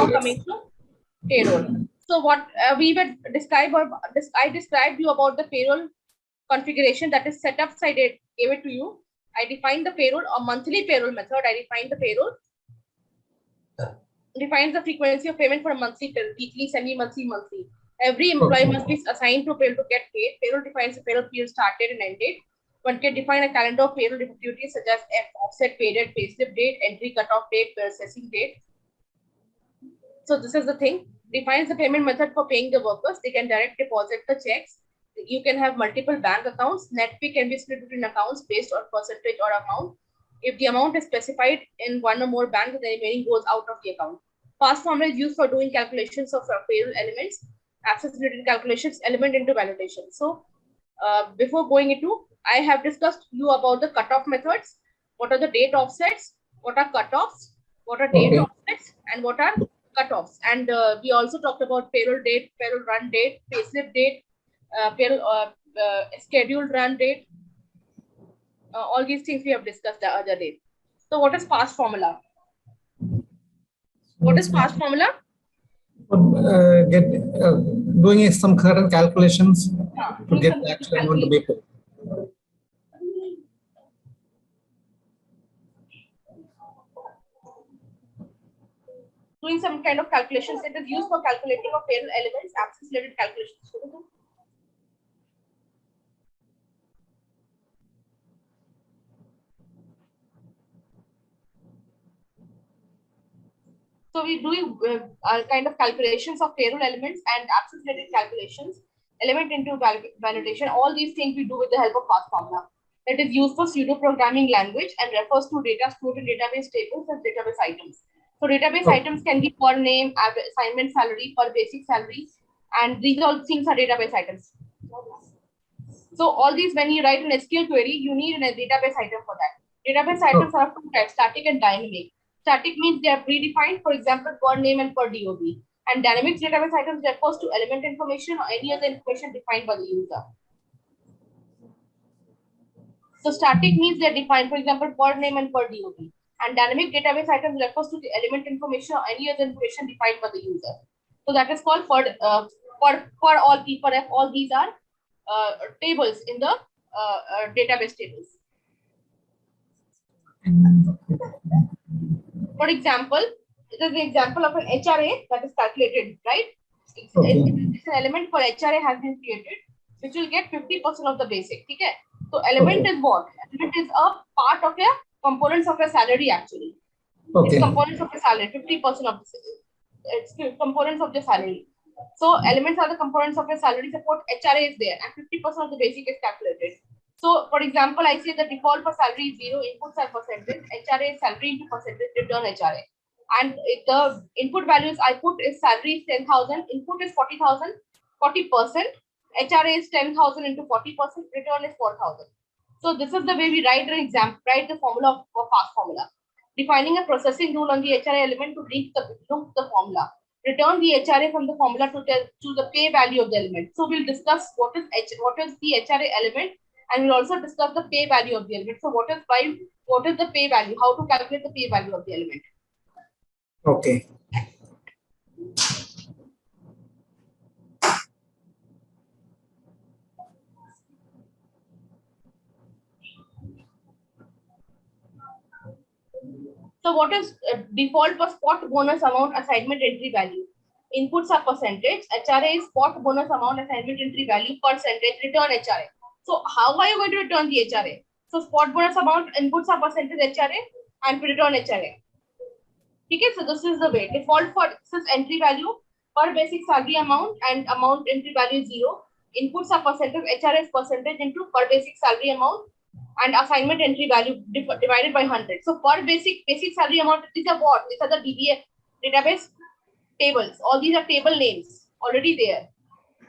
Now coming to payroll. So what we will describe, or I described you about the payroll configuration that is set up. So I gave it to you. I defined the payroll, or monthly payroll method. I defined the payroll. Defines the frequency of payment for a monthly, weekly, semi-monthly, monthly. Every employee must be assigned to payroll to get paid. Payroll defines the payroll period start date and end date. One can define a calendar of payroll duties such as offset pay date, payslip date, entry cutoff date, processing date. So this is the thing. Defines the payment method for paying the workers. They can direct deposit the checks. You can have multiple bank accounts. Net fee can be split between accounts based on percentage or amount. If the amount is specified in one or more banks, the remaining goes out of the account. Fast formula is used for doing calculations of payroll elements, access-related calculations, element into validation. So before going into, I have discussed you about the cutoff methods. What are the date offsets? What are cutoffs? What are date offsets? And what are cutoffs? And we also talked about payroll date, payroll run date, payslip date, payroll scheduled run date. All these things we have discussed the other day. So what is fast formula? What is fast formula? Doing some current calculations to get the actual amount to be paid. Doing some kind of calculations. It is used for calculating of payroll elements, access-related calculations. So we do kind of calculations of payroll elements and access-related calculations, element into validation. All these things we do with the help of fast formula. It is used for pseudo programming language and refers to data stored in database tables as database items. So database items can be per name, assignment salary, per basic salary, and these all things are database items. So all these, when you write an SQL query, you need a database item for that. Database items are of two types, static and dynamic. Static means they are predefined, for example, per name and per DOB. And dynamic database items refers to element information or any other information defined by the user. So static means they are defined, for example, per name and per DOB. And dynamic database items refers to the element information or any other information defined by the user. So that is called for all people. All these are tables in the database tables. For example, this is the example of an HRA that is calculated, right? It's an element for HRA has been created, which will get 50% of the basic. Okay? So element is what? Element is a part of a components of a salary actually. It's components of a salary, 50% of the it's components of the salary. So elements are the components of a salary. Support HRA is there and 50% of the basic is calculated. So for example, I say the default for salary is 0, inputs are percentage, HRA is salary into percentage, return HRA. And the input values I put is salary is 10,000, input is 40,000, 40%, HRA is 10,000 into 40%, return is 4,000. So this is the way we write the formula of fast formula. Defining a processing rule on the HRA element to reach the formula. Return the HRA from the formula to the pay value of the element. So we'll discuss what is the HRA element, and we'll also discuss the pay value of the element. So what is the pay value? How to calculate the pay value of the element? Okay. So what is default for spot bonus amount assignment entry value? Inputs are percentage, HRA is spot bonus amount assignment entry value, percentage, return HRA. So how are you going to return the HRA? So spot bonus amount, inputs are percentage HRA and return HRA. Okay, so this is the way. Default for this is entry value, per basic salary amount and amount entry value is 0. Inputs are percentage, HRA is percentage into per basic salary amount and assignment entry value divided by 100. So per basic salary amount, these are what? These are the DBA database tables. All these are table names already there.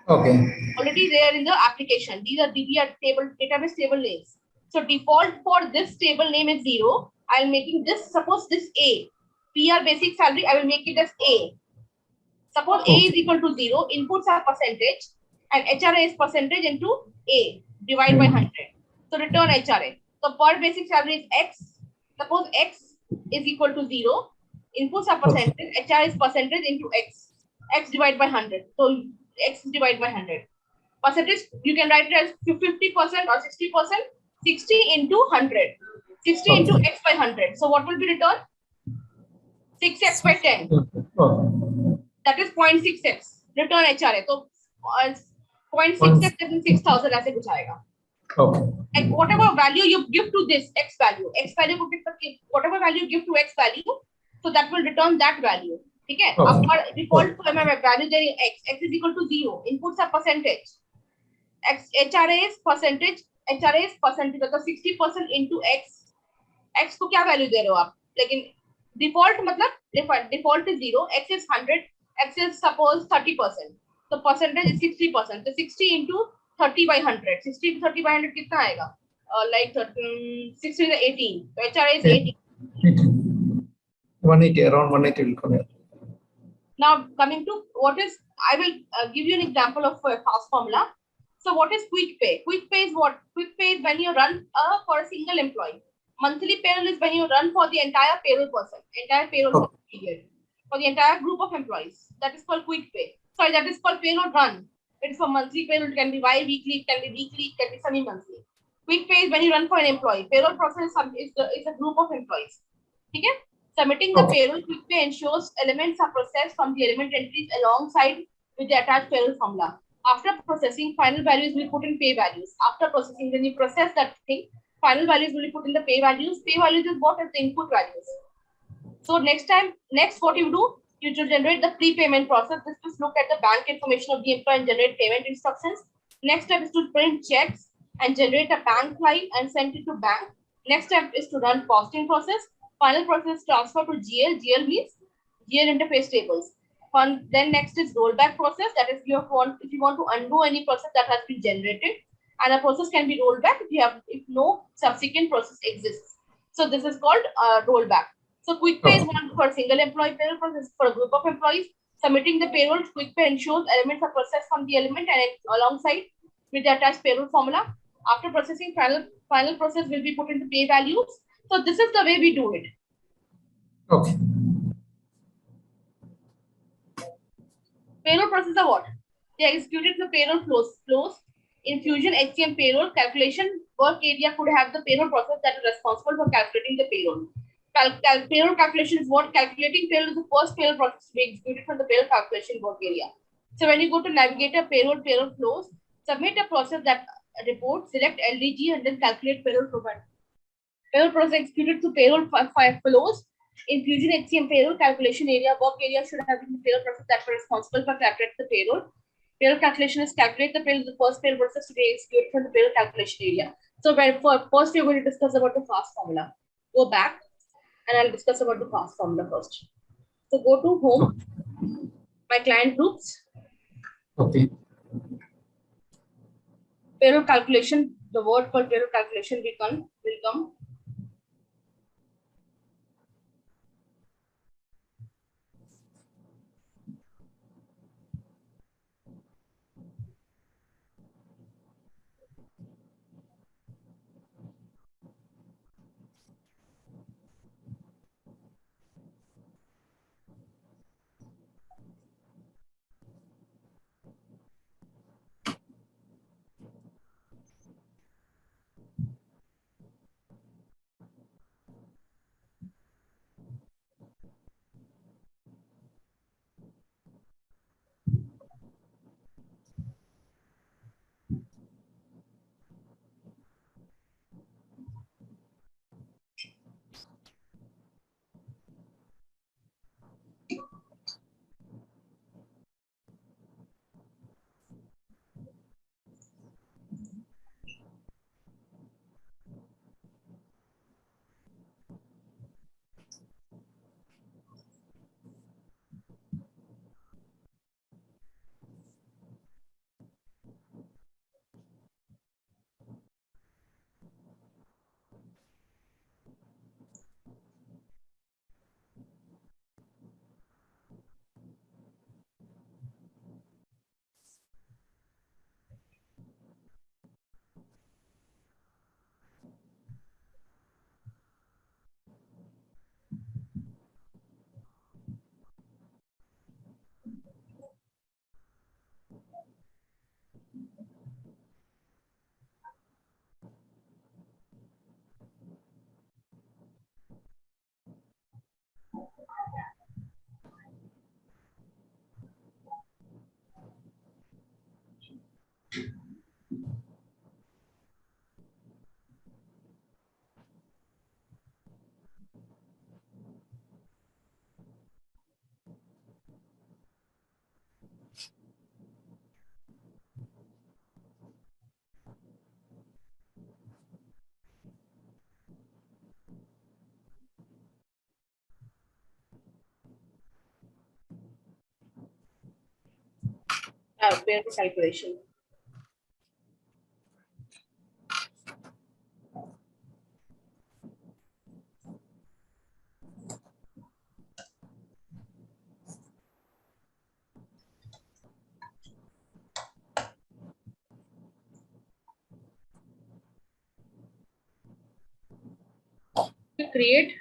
Okay. Already there in the application. These are DBA database table names. So default for this table name is 0. I'm making this, suppose this A. PR basic salary, I will make it as A. Suppose A is equal to 0, inputs are percentage and HRA is percentage into A, divide by 100. So return HRA. So per basic salary is X. Suppose X is equal to 0 Inputs are percentage. HR is percentage into X. X divided by 100. So X divided by 100. Percentage, you can write it as 50% or 60%. 60 into 100. 60 into X by 100. So what will be returned? 6X by 10. That is 0.6X. Return HRA. So 0.6X is 6,000 ऐसे कुछ आएगा. Okay. And whatever value you give to this X value को whatever value you give to X value, so that will return that value. ठीक है? अब default value there is X is equal to 0. Inputs are percentage. HRA is percentage. HRA is percentage. मतलब 60% into X. X को क्या value दे रहे हो आप? लेकिन default मतलब default is 0. X is 100. X is suppose 30%. So percentage is 60%. So 60 into 30 by 100. 60 into 30 by 100 कितना आएगा? Like 60 is 18. So HRA is 18. 180, around 180 will come here. Now coming to what is, I will give you an example of a fast formula. So what is quick pay? Quick pay is what? Quick pay is when you run for a single employee. Monthly payroll is when you run for the entire payroll person, entire payroll period, for the entire group of employees. That is called quick pay. Sorry, that is called payroll run. It is for monthly payroll. It can be bi-weekly, it can be weekly, it can be semi-monthly. Quick pay is when you run for an employee. Payroll process is a group of employees. Okay? Submitting the payroll quick pay ensures elements are processed from the element entries alongside with the attached payroll formula. After processing, final values will be put in pay values. After processing, when you process that thing, final values will be put in the pay values. Pay values is what is the input values. So next what you do, you should generate the prepayment process. This is look at the bank information of the employee and generate payment instructions. Next step is to print checks and generate a bank line and send it to bank. Next step is to run costing process. Final process transfer to GL. GL means GL interface tables. Then next is rollback process. That is if you want to undo any process that has been generated, and a process can be rolled back if no subsequent process exists. So this is called rollback. So quick pay is one for a single employee payroll process for a group of employees. Submitting the payroll, quick pay ensures elements are processed from the element and alongside with the attached payroll formula. After processing, final process will be put into pay values. So this is the way we do it. Okay. Payroll process are what? They are executed the payroll flows. In Fusion HCM payroll calculation, work area could have the payroll process that is responsible for calculating the payroll. Payroll calculation is what? Calculating payroll is the first payroll process to be executed from the payroll calculation work area. So when you go to navigator payroll flows, submit a process that report, select LDG and then calculate payroll provider. Payroll process executed through payroll flows. In Fusion HCM payroll calculation area, work area should have been the payroll process that were responsible for calculating the payroll. Payroll calculation is calculate the payroll, the first payroll process to be executed from the payroll calculation area. So first we're going to discuss about the fast formula. Go back and I'll discuss about the fast formula first. So go to home, my client groups. Okay. Payroll calculation, the word for payroll calculation will come. Payroll calculation. Create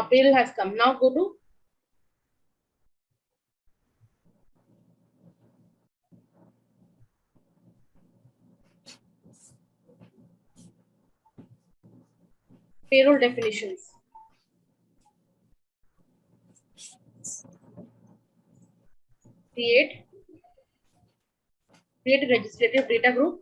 payroll has come. Now go to payroll definitions. Create a registrative data group.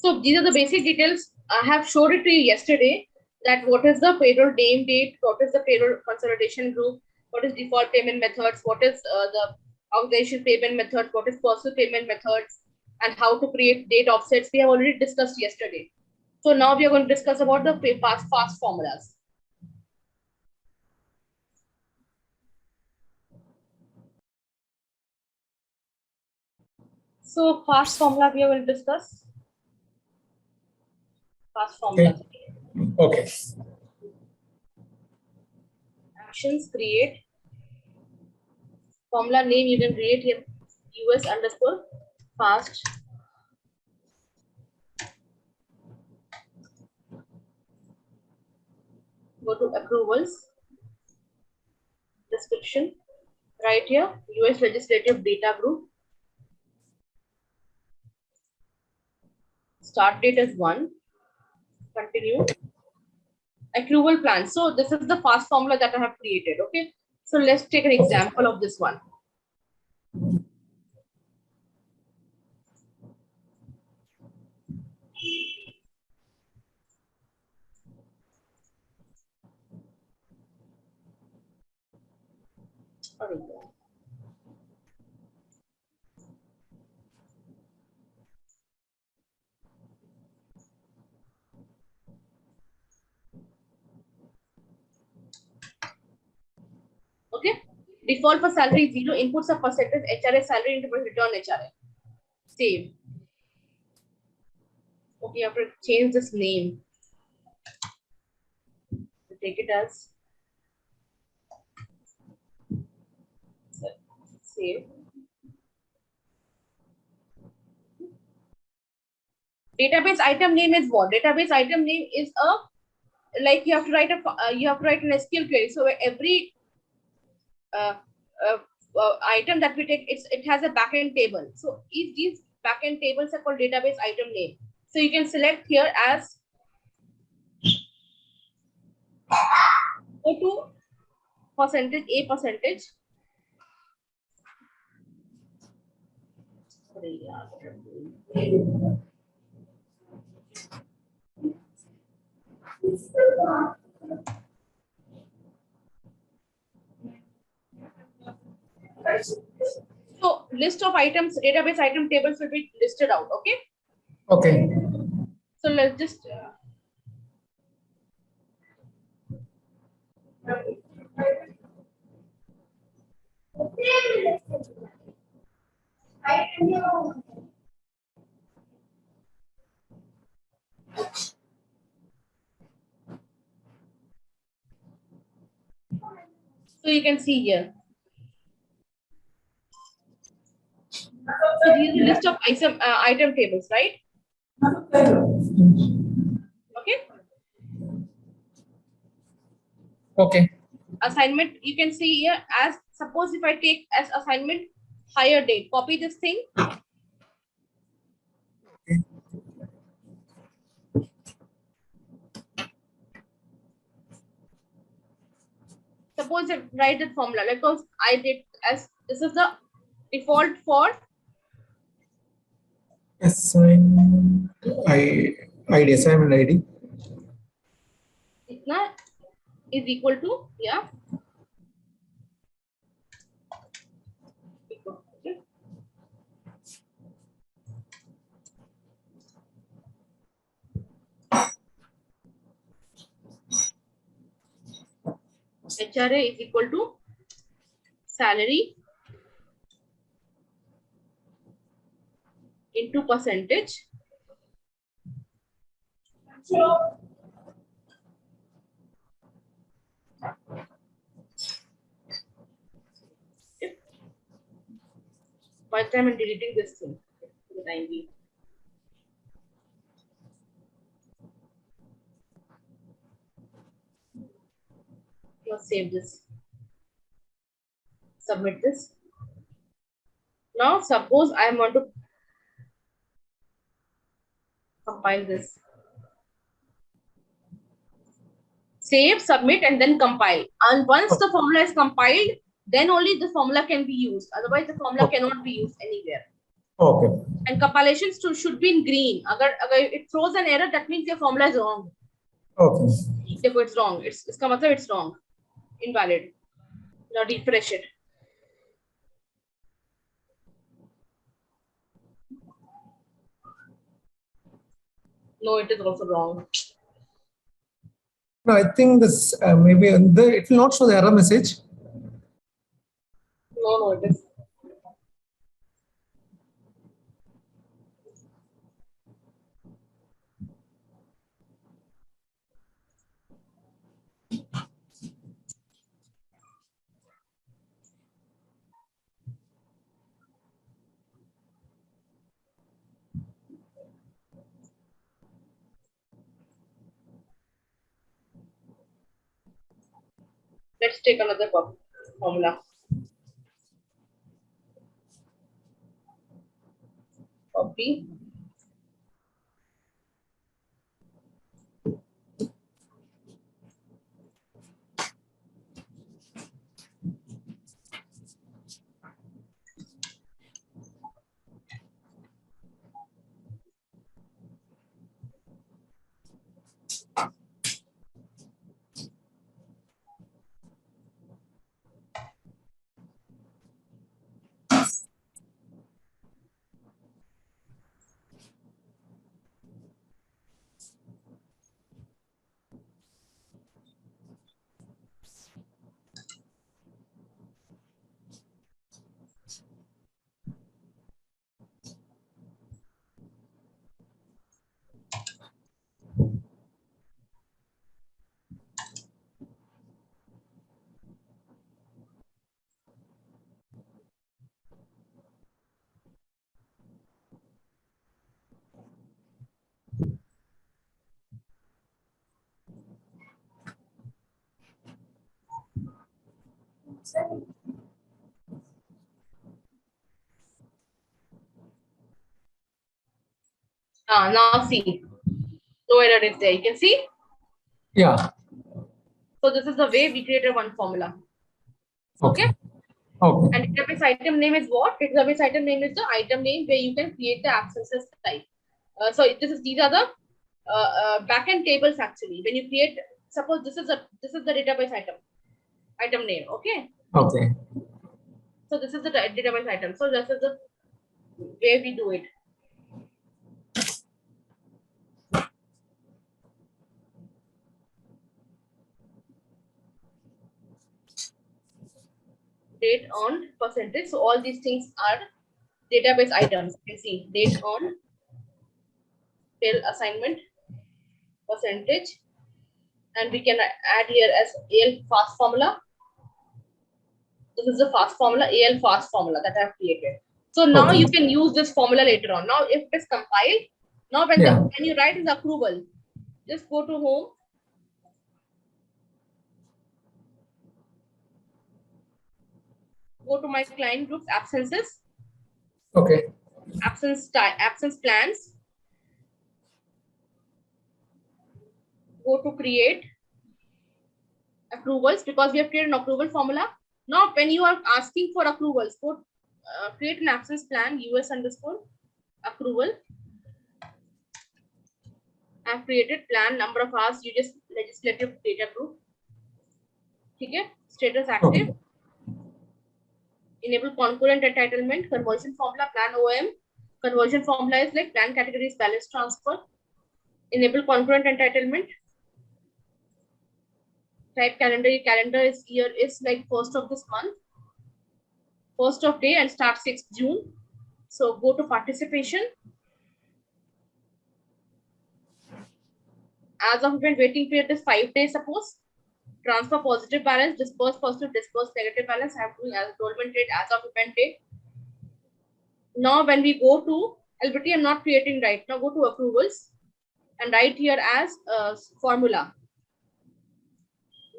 So these are the basic details. I have showed it to you yesterday, that what is the payroll name date, what is the payroll consolidation group, what is default payment methods, what is the organization payment method, what is personal payment methods, and how to create date offsets. We have already discussed yesterday. So now we are going to discuss about the fast formulas. So fast formula we are going to discuss. Fast formula. Okay. Actions create. Formula name you can create here. US underscore fast. Go to approvals. Description. Right here. US legislative data group. Start date is 1. Continue. Accrual plan. So this is the fast formula that I have created. Okay. So let's take an example of this one. Sorry. Okay. Default for salary 0. Inputs are percentage HRA salary into return HRA. Save. Okay, you have to change this name. Take it as save. Database item name is what? Database item name is a, like you have to write an SQL query. So every uh, item that we take, it has a backend table. So if these backend tables are called database item name. So you can select here as go to percentage a percentage. So list of items, database item tables will be listed out. Okay. Okay. So let's just so you can see here. So these are the list of item tables, right? Okay. Okay. Assignment, you can see here as, suppose if I take as assignment hire date, copy this thing. Suppose I write that formula, like I did as, this is the default for Assignment ID, assignment ID. itna is equal to, yeah. Okay. HRA is equal to salary into percentage by the time I'm deleting this thing for the time being. Let's save this. Submit this. Now suppose I want to compile this. Save, submit, and then compile. And once the formula is compiled, then only the formula can be used. Otherwise, the formula cannot be used anywhere. Okay. And compilations should be in green. Agar it throws an error, that means your formula is wrong. Okay. If it's wrong, it's wrong, invalid. Now refresh it. No, it is also wrong. No, I think this maybe it will not show the error message. No, it is. Let's take another formula. Copy. Now see, no error is there. You can see. Yeah. So this is the way we created one formula. Okay. Okay. Okay. And database item name is what? Database item name is the item name where you can create the absences type. So these are the backend tables actually. When you create, suppose this is the database item name. Okay. Okay. So this is the database item. So this is the way we do it. Date on percentage. So all these things are database items. You can see date on tail assignment percentage, and we can add here as AL fast formula. This is the fast formula, AL fast formula that I have created. So now Okay. you can use this formula later on. Now if it is compiled, now when when you write is approval, just go to home. Go to my client groups, absences. Okay. Absence plans. Go to create approvals because we have created an approval formula. Now when you are asking for approvals, go create an absence plan, US underscore approval. I've created plan, number of hours, you just legislative data group. Okay, status active. Okay. Enable concurrent entitlement, conversion formula, plan OM. Conversion formula is like plan categories, balance transfer. Enable concurrent entitlement. Type calendar. Calendar is year is like 1st of this month. 1st of day and start 6th June. So go to participation. As of event waiting period is 5 days, suppose. Transfer positive balance, disperse positive, disperse negative balance. I have doing as enrollment date as of event date. Now when we go to LBT, I'm not creating right now. Go to approvals and write here as formula.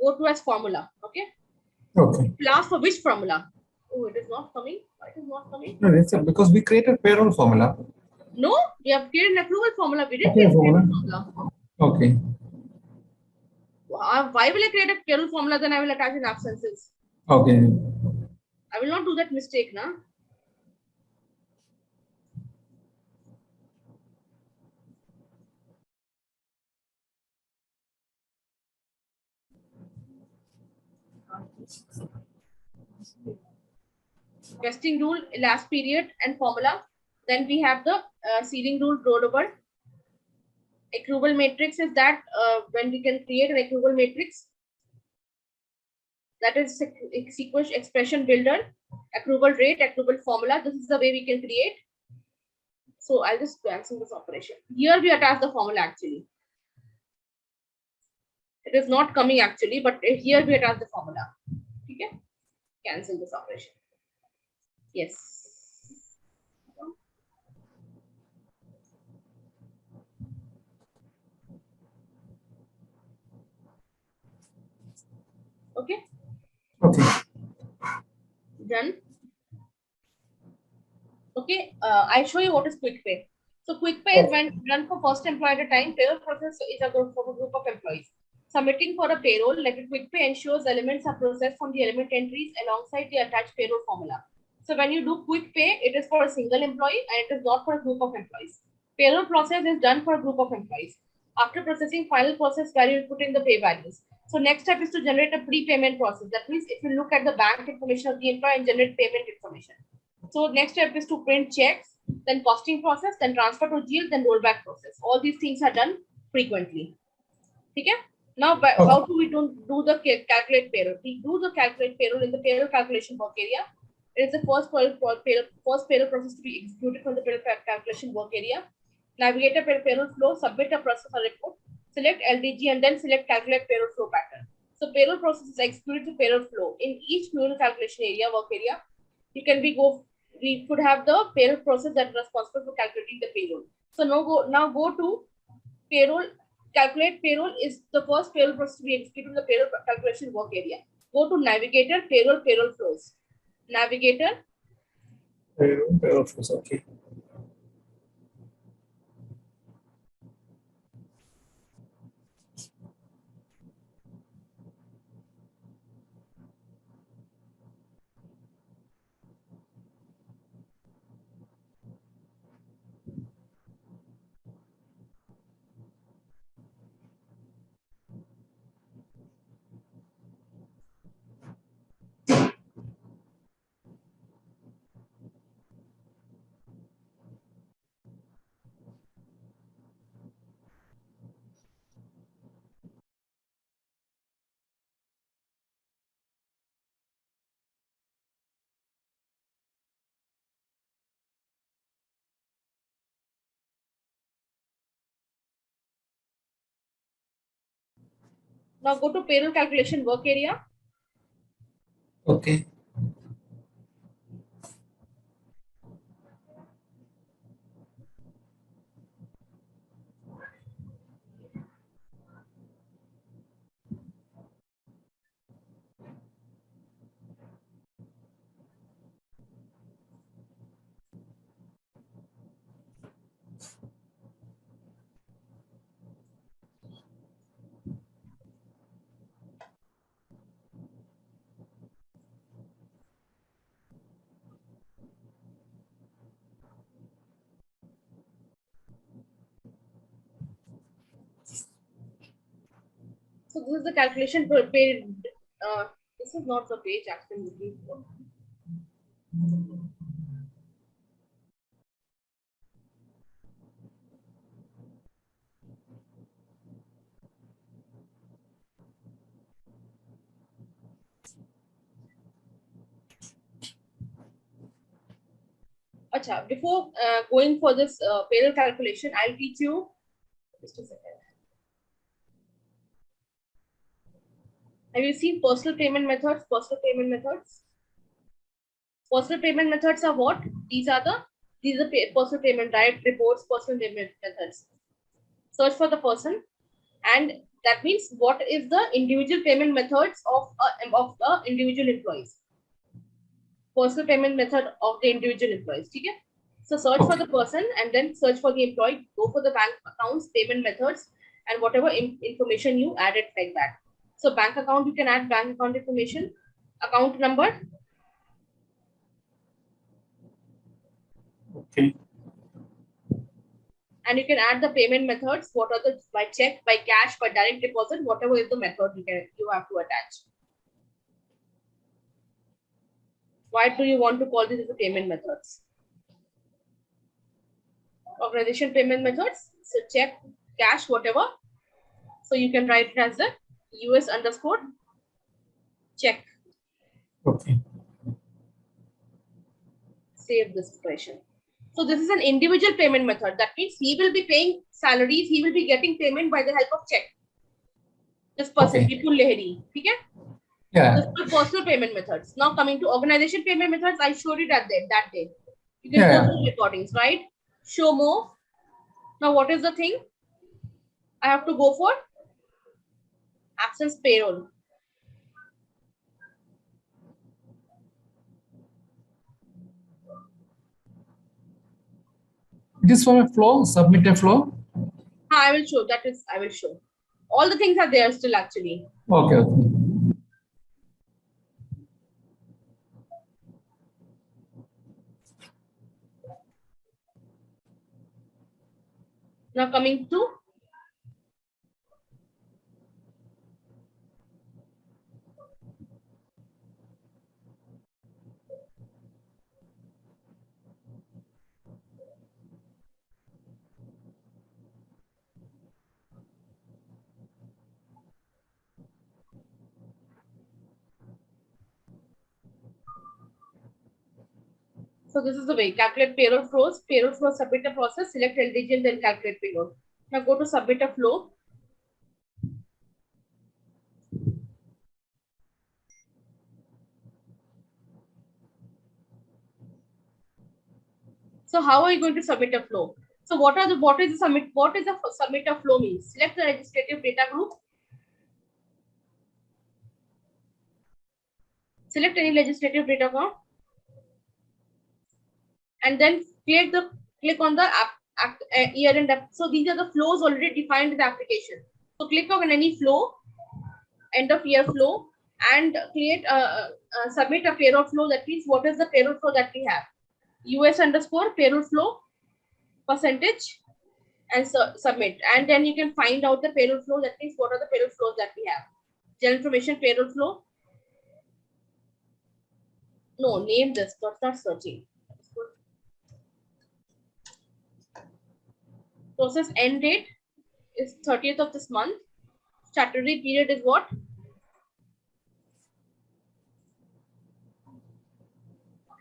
Go to as formula. Okay. Okay. Last for which formula? Oh, it is not coming. Why it is not coming? No, it's because we created payroll formula. No, we have created an approval formula. We didn't Okay, create a formula. Okay. Why will I create a payroll formula? Then I will attach in absences. Okay. I will not do that mistake now. Vesting rule, last period and formula. Then we have the seeding rule rollover. Accrual matrix is that when we can create an accrual matrix. That is sequence expression builder, accrual rate, accrual formula. This is the way we can create. So I'll just cancel this operation. Here we attach the formula actually. It is not coming actually, but here we attach the formula. Okay. Cancel this operation. Yes. Okay. Okay. Done. Okay. I'll show you what is quick pay. So quick pay is when run for first employee at a time. Payroll process is a group of employees. Submitting for a payroll, like a quick pay ensures elements are processed from the element entries alongside the attached payroll formula. So when you do quick pay, it is for a single employee and it is not for a group of employees. Payroll process is done for a group of employees. After processing final process value, you put in the pay values. So next step is to generate a prepayment process. That means if you look at the bank information of the employee and generate payment information. So next step is to print checks, then costing process, then transfer to GL, then rollback process. All these things are done frequently. Okay? Now, how do we do the calculate payroll? We do the calculate payroll in the payroll calculation work area. It is the first payroll process to be executed from the payroll calculation work area. Navigate a payroll flow, submit a process or report, select LDG, and then select calculate payroll flow pattern. So payroll process is executed to payroll flow. In each payroll calculation area, work area, you can we could have the payroll process that is responsible for calculating the payroll. So now go to payroll. Calculate payroll is the first payroll process to be executed in the payroll calculation work area. Go to navigator, payroll flows. Navigator. Payroll flows. Okay. Now go to payroll calculation work area. Okay. So this is the calculation per pay. This is not the page actually looking for. Acha, before going for this payroll calculation, I'll teach you. Just a second. Have you seen personal payment methods? Personal payment methods. Personal payment methods are what? These are personal payment direct reports. Personal payment methods. Search for the person, and that means what is the individual payment methods of the individual employees. Personal payment method of the individual employees. Okay? So search for the person and then search for the employee. Go for the bank accounts, payment methods, and whatever information you added like that. So bank account, you can add bank account information, account number. Okay. And you can add the payment methods. What are the by check, by cash, by direct deposit, whatever is the method you have to attach. Why do you want to call this as the payment methods? Organization payment methods. So check, cash, whatever. So you can write it as the US underscore check. Okay. Save this expression. So this is an individual payment method. That means he will be paying salaries. He will be getting payment by the help of check. This person, Vipul Lahiri. Okay? Yeah. This is personal payment methods. Now coming to organization payment methods, I showed it that day. You can go through recordings, right? Show more. Now what is the thing? I have to go for absence payroll. It is from a flow, submit a flow. I will show. I will show. All the things are there still actually. Okay. Now coming to so this is the way. Calculate payroll flows. Payroll flow, submit a process, select LDG and then calculate payroll. Now go to submit a flow. So how are you going to submit a flow? So what is the submit a flow means? Select the legislative data group. Select any legislative data account, and then click on the year-end. So these are the flows already defined in the application. So click on any flow, end of year flow, and create submit a payroll flow. That means what is the payroll flow that we have? US underscore payroll flow percentage, and submit. And then you can find out the payroll flow. That means what are the payroll flows that we have? General information payroll flow. No, name this, but not searching. Process end date is 30th of this month. Statutory period is what?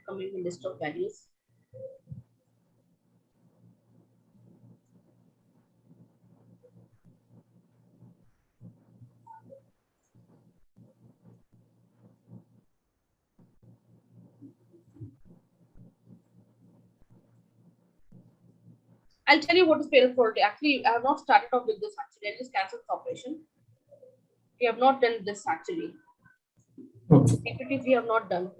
Coming in list of values. I'll tell you what is payroll for. Actually, I have not started off with this actually. I just canceled the operation. We have not done this actually. Activities we have not done.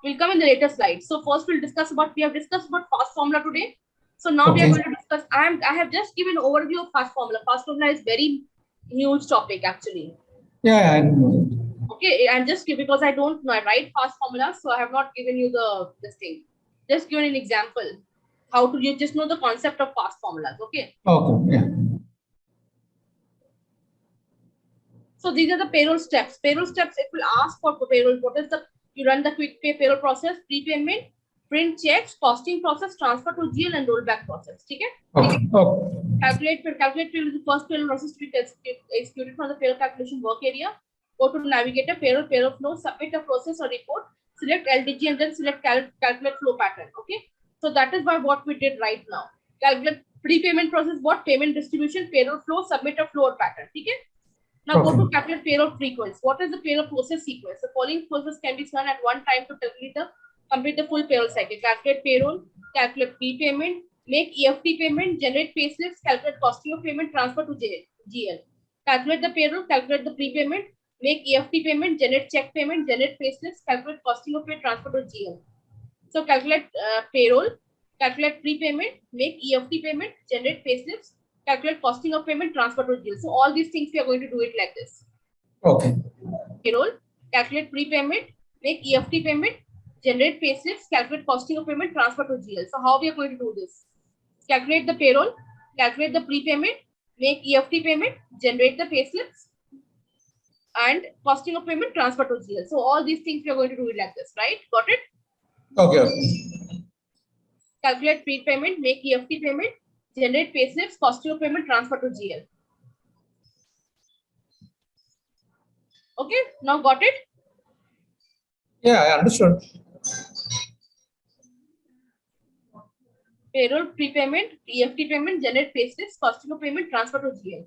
We'll come in the later slides. So first we'll discuss about, we have discussed about fast formula today. So now we are going to discuss, I have just given an overview of fast formula. Fast formula is very huge topic actually. Yeah, I know. Okay, I'm just because I don't know, I write fast formula, so I have not given you this thing. Just given an example. How to, you just know the concept of fast formulas, okay? Okay, yeah. So these are the payroll steps. Payroll steps, it will ask for payroll. What is the, you run the quick pay payroll process, prepayment, print checks, costing process, transfer to GL, and rollback process. Okay? Okay. Okay. Calculate payroll is the first payroll process to be executed from the payroll calculation work area. Go to navigator, payroll flow, submit a process or report, select LDG, and then select calculate flow pattern. Okay? So that is what we did right now. Calculate prepayment process, what payment distribution, payroll flow, submit a flow or pattern. Okay? Now go to calculate payroll frequency. What is the payroll process sequence? The following process can be done at one time to complete the full payroll cycle. Calculate payroll, calculate prepayment, make EFT payment, generate payslips, calculate costing of payment, transfer to GL. Calculate the payroll, calculate the prepayment, make EFT payment, generate check payment, generate payslips, calculate costing of payment, transfer to GL. So calculate payroll, calculate prepayment, make EFT payment, generate payslips, calculate costing of payment, transfer to GL. So all these things we are going to do it like this. Okay. Payroll, calculate prepayment, make EFT payment, generate payslips, calculate costing of payment, transfer to GL. So how we are going to do this? Calculate the payroll, calculate the prepayment, make EFT payment, generate the payslips, and costing of payment, transfer to GL. So all these things we are going to do it like this, right? Got it? Okay. Calculate prepayment, make EFT payment, generate payslips, costing of payment, transfer to GL. Okay, now got it? Yeah, I understood. Payroll, prepayment, EFT payment, generate payslips, costing of payment, transfer to GL.